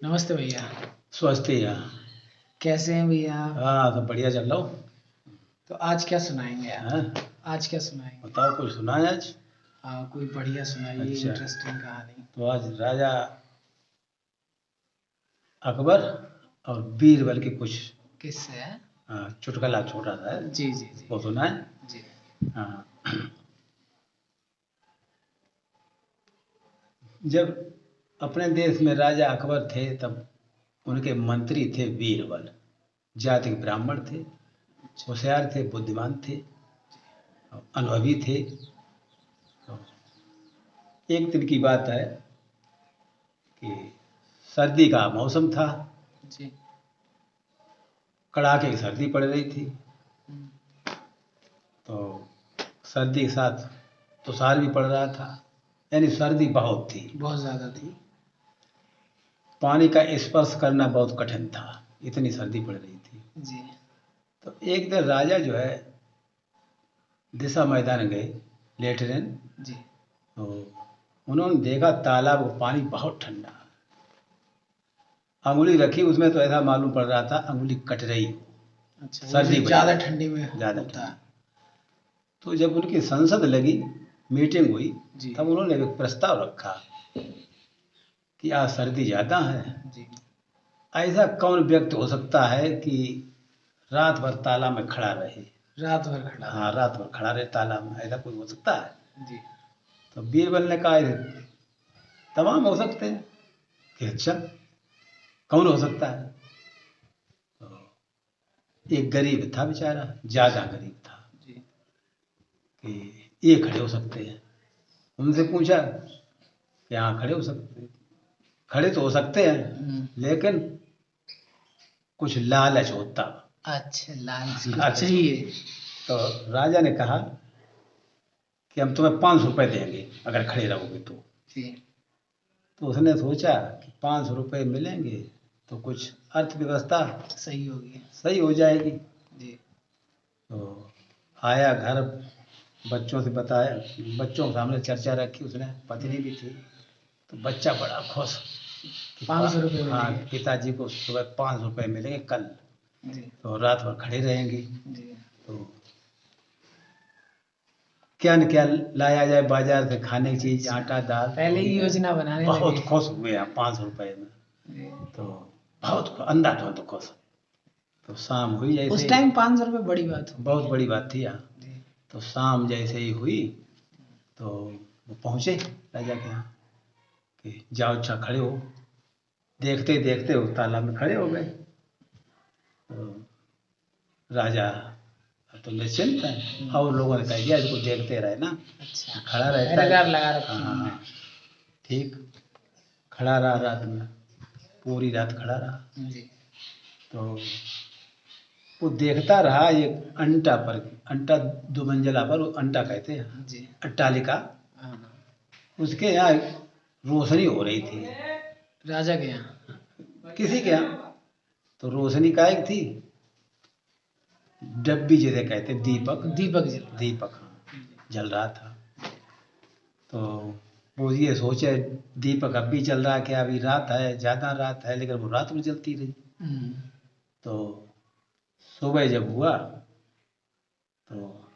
नमस्ते भैया। स्वस्थ ही यहाँ। कैसे हैं भैया आप? हाँ, सब बढ़िया चल रहा हूँ। तो आज क्या सुनाएंगे आप? हाँ, आज क्या सुनाएंगे? बताओ कुछ सुना है आज। कोई बढ़िया सुनाइए, अच्छा, इंटरेस्टिंग कहानी। तो आज राजा अकबर और बीरबल की कुछ किससे है? चुटकुला छोटा सा है, जी जी जी। वो सुना है। जी। हाँ, जब अपने देश में राजा अकबर थे तब उनके मंत्री थे बीरबल। जाति के ब्राह्मण थे, अच्छा। होशियार थे, बुद्धिमान थे, अनुभवी थे। तो एक दिन की बात है कि सर्दी का मौसम था। जी। कड़ाके की सर्दी पड़ रही थी। हम्म। तो सर्दी के साथ तुषार भी पड़ रहा था, यानी सर्दी बहुत थी। बहुत ज़्यादा थी। पानी का स्पर्श करना बहुत कठिन था, इतनी सर्दी पड़ रही थी। जी। तो एक दिन राजा जो है दिशा मैदान गए लेटरिन। जी। तो उन्होंने देखा तालाब का पानी बहुत ठंडा। अंगुली रखी उसमें तो ऐसा मालूम पड़ रहा था अंगुली कट रही हो, अच्छा, वो सर्दी जो वजह ज़्यादा से। ठंडी में ज़्यादा होता ठंडी। है। तो जब उनकी संसद लगी, मीटिंग हुई, जी। तब उन्होंने एक प्रस्ताव रखा कि आज सर्दी ज़्यादा है। जी। ऐसा कौन व्यक्ति हो सकता है कि रात भर तालाब में खड़ा रहे। रात भर खड़ा हाँ, रहे। रात भर खड़ा रहे तालाब में, ऐसा कोई हो सकता है? जी। तो बीरबल ने कहा तमाम हो सकते हैं। कि अच्छा, कौन हो सकता है? तो एक गरीब था बेचारा, ज़्यादा गरीब था, जी। कि ये खड़े हो सकते हैं। उनसे पूछा कि हाँ खड़े हो सकते हैं, खड़े तो हो सकते हैं, लेकिन कुछ लालच होता। अच्छा, लालच कुछ लालच हो। चाहिए। तो राजा ने कहा कि हम तुम्हें 500 रुपये देंगे अगर खड़े रहोगे तो। जी। तो उसने सोचा कि 500 रुपये मिलेंगे तो कुछ अर्थव्यवस्था सही होगी। सही हो जाएगी। जी। तो आया घर, बच्चों से बताया, बच्चों के सामने चर्चा रखी उसने, पत्नी भी थी। तो बच्चा बड़ा खुश कि 500 रुपये हाँ, मिलेंगे। पिताजी को सुबह 500 रुपये मिलेंगे कल। जी। तो रात भर खड़े रहेंगे। जी। तो क्या न क्या लाया जाए बाजार से खाने की चीज, अच्छा, आटा दाल पहले जो भी ही है। योजना बनाने बहुत लगे। खुश हुए हैं 500 रुपये में। जी। तो बहुत अंधाधुंध खुश। तो शाम हुई जैसे उस ही, टाइम 500 रुपये बड़ी बात हो। बहुत बड़ी बात थी यहाँ। जी। तो शाम जैसे ही हुई तो वो पहुँचे राजा के यहाँ कि जाओ अच्छा खड़े हो। देखते देखते वो तालाब में खड़े हो गए। तो राजा अब तो निश्चिंत है, और लोगों ने कह दिया इसको देखते रहे ना, अच्छा, खड़ा रहता है। पहरेदार लगा हाँ रखे हाँ उन्होंने। हाँ, ठीक। खड़ा रहा रात में, पूरी रात खड़ा रहा। जी। तो वो देखता रहा एक अंटा पर, अंटा दो मंजिला पर, वो अंटा कहते हैं, जी। अट्टालिका। हाँ। उसके यहाँ रोशनी हो रही थी, राजा के यहाँ। किसी के यहाँ। तो रोशनी का एक थी, डब्बी जिसे कहते हैं, दीपक। दीपक जल रहा। दीपक, हाँ, जल रहा था। तो वो ये सोचे दीपक अब भी चल रहा है क्या, अभी रात है, ज़्यादा रात है, लेकिन वो रात में जलती रही। तो सुबह जब हुआ तो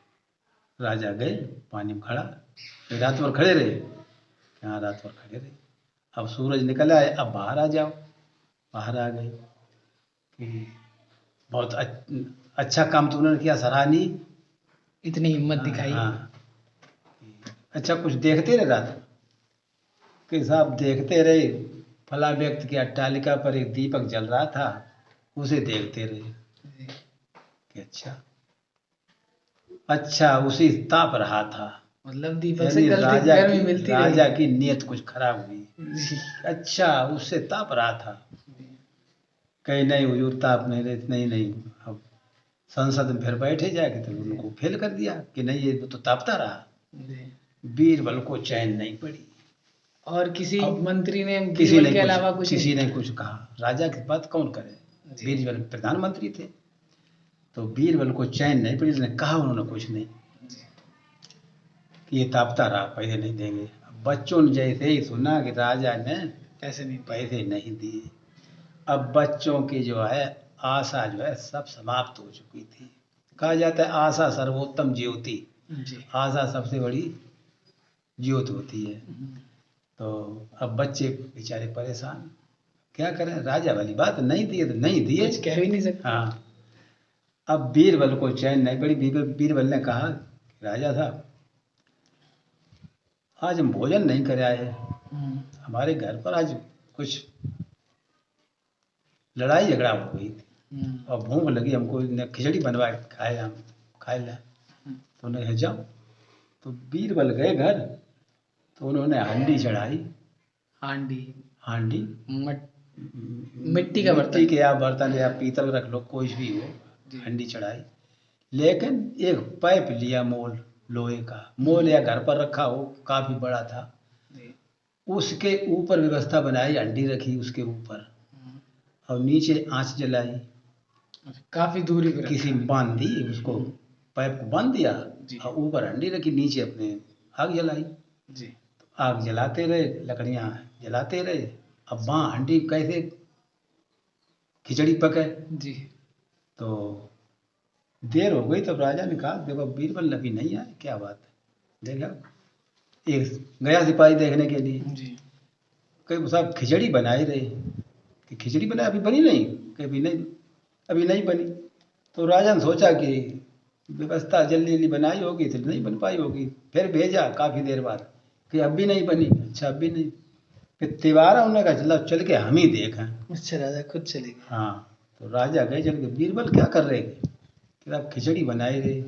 राजा गए पानी में खड़ा, फिर रात भर खड़े रहे। हाँ, रात भर खड़े रहे। अब सूरज निकल आए, अब बाहर आ जाओ। बाहर आ गए कि बहुत अच्छा काम तो उन्होंने किया, सराहनीय। इतनी हिम्मत हाँ दिखाई। हाँ। अच्छा, कुछ देखते रहे रात में कि साहब देखते रहे, फला व्यक्ति की अट्टालिका पर एक दीपक जल रहा था, उसे देखते रहे जी। कि अच्छा अच्छा, उसी ताप रहा था। मतलब दीपक से यानी गलती राजा की गर्मी मिलती राजा रही। की नीयत कुछ खराब हुई। जी। अच्छा, उससे ताप रहा था। कहीं नहीं हुजूर, ताप नहीं रहे, नहीं नहीं। अब संसद में फिर बैठे जाके तो उनको फेल कर दिया कि नहीं, ये तो तापता रहा। जी। बीरबल को चैन नहीं पड़ी। और किसी अब मंत्री ने किसी बीरबल ने के कुछ अलावा कुछ किसी नहीं ने कहा? कुछ कहा, राजा की बात कौन करे। जी। बीरबल प्रधानमंत्री थे। तो बीरबल को चैन नहीं पड़ी, उसने कहा उन्होंने कुछ नहीं जी। कि ये तापता रहा, पैसे नहीं देंगे। अब बच्चों ने जैसे ही सुना कि राजा ने पैसे नहीं दिए। पैसे नहीं दिए, अब बच्चों की जो है आशा जो है सब समाप्त हो चुकी थी। कहा जाता है आशा सर्वोत्तम ज्योति, जी। आशा सबसे बड़ी ज्योत होती है। तो अब बच्चे बेचारे परेशान, क्या करें, राजा वाली बात, नहीं दिए तो नहीं दिए। कुछ कह भी नहीं सकते। हाँ, अब बीरबल को चैन नहीं पड़ी। बीरबल ने कहा, राजा साहब आज हम भोजन नहीं कर आए, हमारे घर पर आज कुछ लड़ाई झगड़ा हो गई थी और भूख लगी हमको, खिचड़ी बनवा के खाए, हम खाए ला। तो उन्होंने कहा जाओ। तो बीरबल गए घर, तो उन्होंने हांडी चढ़ाई। हांडी हांडी मिट्टी का बर्तन, मिट्टी के या बर्तन या पीतल रख लो, कोई भी हो, हांडी चढ़ाई। लेकिन एक पाइप लिया मोल, लोहे का मोल, या घर पर रखा हो, काफी बड़ा था। उसके ऊपर व्यवस्था बनाई, हांडी रखी उसके ऊपर और नीचे आंच जलाई, काफी दूरी पर किसी बांध दी उसको, पाइप को बांध दिया और ऊपर हांडी रखी, नीचे अपने आग जलाई। जी। आग जलाते रहे, लकड़ियां जलाते रहे। अब वहाँ हांडी कैसे खिचड़ी पके। जी। तो देर हो गई, तब राजा ने कहा, देखो बीरबल अभी नहीं आए, क्या बात है। देखा, एक गया सिपाही देखने के लिए, जी। कहीं साहब खिचड़ी बनाई रहे, कि खिचड़ी बनाई, अभी बनी नहीं, कभी नहीं, अभी नहीं बनी। तो राजा ने सोचा कि व्यवस्था जल्दी जल्दी बनाई होगी तो नहीं बन पाई होगी, फिर भेजा काफ़ी देर बाद कि अब भी नहीं बनी। अच्छा, अब भी नहीं। फिर तिवारा उन्होंने कहा, चलो चल के हम ही देखें। अच्छा, राजा खुद चले गए। हाँ, तो राजा गए चल के, बीरबल क्या कर रहे थे, कि आप खिचड़ी बनाए रहे।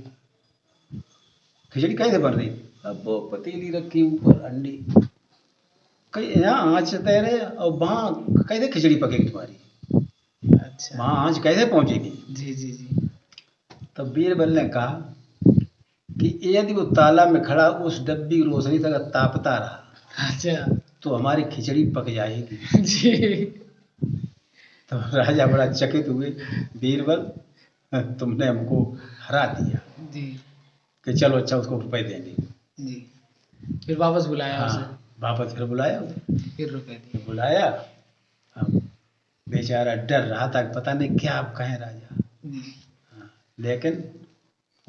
खिचड़ी कैसे बन रही, अब वो पतीली रखी ऊपर अंडी, कहीं यहाँ आँच तैरे और वहाँ कैसे खिचड़ी पकेगी तुम्हारी, अच्छा। वहाँ आँच कैसे पहुँचेगी। जी जी जी। तब बीरबल ने कहा कि यदि वो तालाब में खड़ा उस डब्बी की रोशनी से अगर तापता रहा, अच्छा। तो हमारी खिचड़ी पक जाएगी। जी। तो राजा बड़ा चकित हुए, बीरबल तुमने हमको हरा दिया। जी। कि चलो अच्छा, उसको रुपए देंगे। जी। फिर वापस बुलाया उसे। हाँ, वापस फिर बुलाया उसे, फिर रुपए दिए। फिर बुलाया। अब बेचारा डर रहा था कि पता नहीं क्या आप कहें राजा। जी। हाँ, लेकिन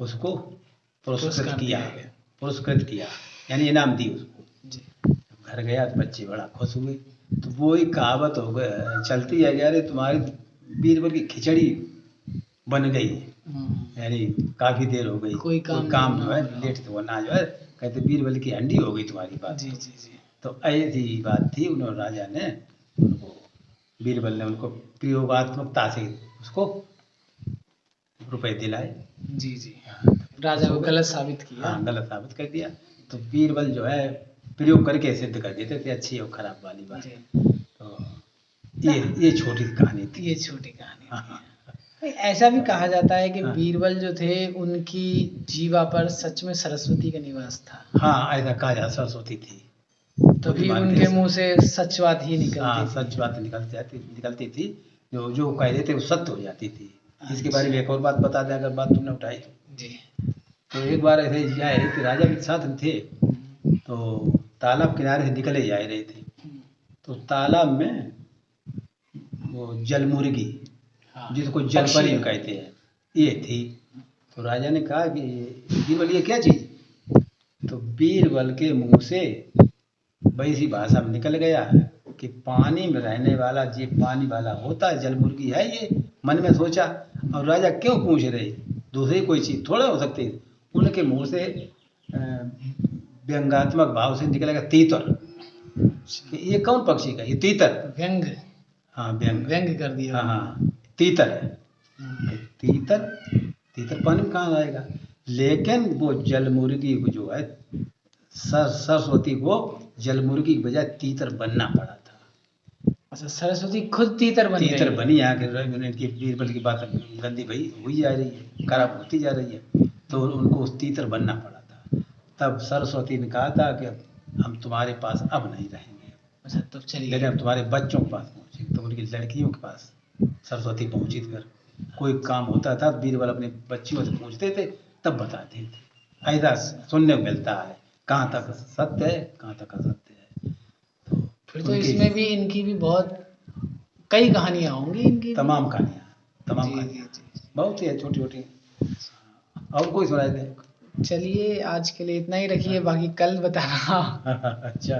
उसको पुरस्कृत किया, दिया गया। पुरस्कृत किया, यानी इनाम दी उसको। जी। घर गया तो बच्चे बड़ा खुश हुए। तो वो ही कहावत हो गया, चलती है, अरे तुम्हारी बीरबल की खिचड़ी बन गई, यानी काफी देर हो गई, कोई काम जो है लेट तो होना जो है, कहते बीरबल की हंडी हो गई तुम्हारी बात। जी जी जी। तो ऐसी बात थी। उन्होंने राजा ने उनको, बीरबल ने उनको प्रयोगात्मकता से उसको रुपए दिलाए। जी जी। हाँ, राजा को गलत साबित किया। हाँ, गलत साबित कर दिया। तो बीरबल जो है प्रयोग करके सिद्ध कर देते थे अच्छी और खराब वाली बात। तो ये छोटी कहानी थी। ये छोटी कहानी हाँ, थी। ऐसा भी कहा जाता है कि हाँ। बीरबल जो थे उनकी जीवा पर सच में सरस्वती का निवास था। हाँ, ऐसा कहा जाता, सरस्वती थी, तभी उनके मुंह से सच बात ही निकलती हाँ, थी। सच बात निकलती थी, जो जो कह देते वो सत्य हो जाती थी। इसके बारे में एक और बात बता दें, अगर बात तुमने उठाई। जी। तो एक बार ऐसे ही जाए कि राजा के साथ थे, तो तालाब किनारे से निकले जा रहे थे। तो तालाब में वो जलमुर्गी, जिसको जलपरी कहते हैं, ये थी। तो राजा ने कहा कि बीरबल ये क्या चीज। तो बीरबल के मुंह से वैसी भाषा में निकल गया कि पानी में रहने वाला, ये पानी वाला होता है, जलमुर्गी है ये। मन में सोचा, और राजा क्यों पूछ रहे, दूसरी कोई चीज थोड़ा हो सकती। उनके मुंह से व्यंगात्मक भाव से निकलेगा तीतर, कि ये कौन पक्षी का, ये तीतर। व्यंग। हाँ, व्यंग, व्यंग कर दिया। हाँ हाँ, तीतर है। तीतर, तीतर पानी में कहाँ आएगा। लेकिन वो जलमुर्गी को जो है, सरस्वती को जलमुर्गी की बजाय तीतर बनना पड़ा था। अच्छा, सरस्वती खुद तीतर बन गई। तीतर बनी, इनकी बीरबल की बात गंदी भाई हुई जा रही है, खराब होती जा रही है, तो उनको उस तीतर बनना पड़ा था। तब सरस्वती ने कहा था कि हम तुम्हारे पास अब नहीं रहेंगे। अच्छा, तब चलिए, लेकिन अब तुम्हारे बच्चों के पास पहुँचे। तो उनकी लड़कियों के पास सरस्वती पहुँची। कर कोई काम होता था, बीरबल अपने बच्चियों से पूछते थे, तब बताते थे। ऐसा सुनने को मिलता है, कहाँ तक सत्य है, कहाँ तक असत्य है। फिर तो इसमें भी इनकी भी बहुत कई कहानियां होंगी इनकी। तमाम कहानियाँ, तमाम जी कहानियाँ जी जी। बहुत ही है, छोटी छोटी। और कोई सुनाई दे। चलिए आज के लिए इतना ही रखिए, बाकी कल बताना। अच्छा।